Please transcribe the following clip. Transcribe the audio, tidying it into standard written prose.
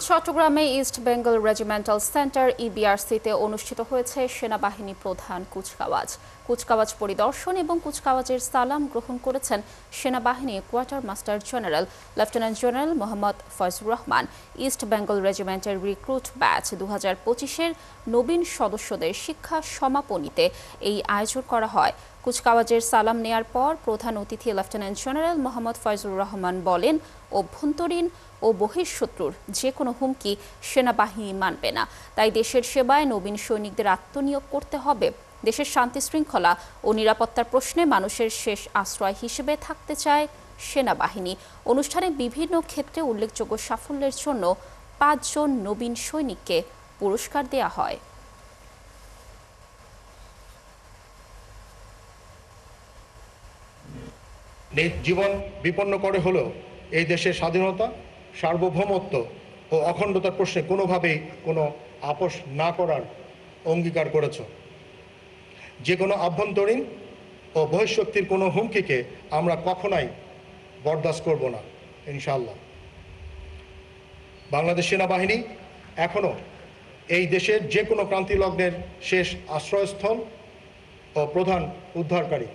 চট্টগ্রামে east Bengal regimental centre ইবিআরসিতে অনুষ্ঠিত হয়েছে সেনাবাহিনী প্রধান কুচকাওয়াজ। কুচকাওয়াজ পরিদর্শন এবং কুচকাওয়াজের সালাম গ্রহণ করেছেন সেনাবাহিনী quarter master general lieutenant general Mohammad Foyzur Rahman. East Bengal রেজিমেন্টের রিক্রুট ব্যাচ 2025-এর নবীন সদস্যদের শিক্ষা সমাপনীতে এই আয়োজন করা হয়। কুচকাওয়াজের সালাম নেয়ার পর প্রধান অতিথি লেফটেন্যান্ট জেনারেল মোহাম্মদ ফয়জুর রহমান বলেন, অভ্যন্তরীণ ও বহিঃশত্রুর যে কোনো হুমকি সেনাবাহিনী মানবে না। তাই দেশের সেবায় নবীন সৈনিকদের আত্মনিয়োগ করতে হবে। দেশের শান্তি শৃঙ্খলা ও নিরাপত্তার প্রশ্নে মানুষের শেষ আশ্রয় হিসেবে থাকতে চায় সেনাবাহিনী। অনুষ্ঠানে বিভিন্ন ক্ষেত্রে উল্লেখযোগ্য সাফল্যের জন্য 5 জন নবীন সৈনিককে পুরস্কার দেয়া হয়। জীবন বিপন্ন করে হলেও এই দেশের স্বাধীনতা, সার্বভৌমত্ব ও অখণ্ডতার প্রশ্নে কোনোভাবেই কোনো আপোষ না করার অঙ্গীকার করেছ। যে কোনো আভ্যন্তরীণ ও বহিঃশক্তির কোনো হুমকিকে আমরা কখনোই বরদাস্ত করব না, ইনশাআল্লাহ। বাংলাদেশ সেনাবাহিনী এখনও এই দেশের যে কোনো ক্রান্তি লগ্নের শেষ আশ্রয়স্থল ও প্রধান উদ্ধারকারী।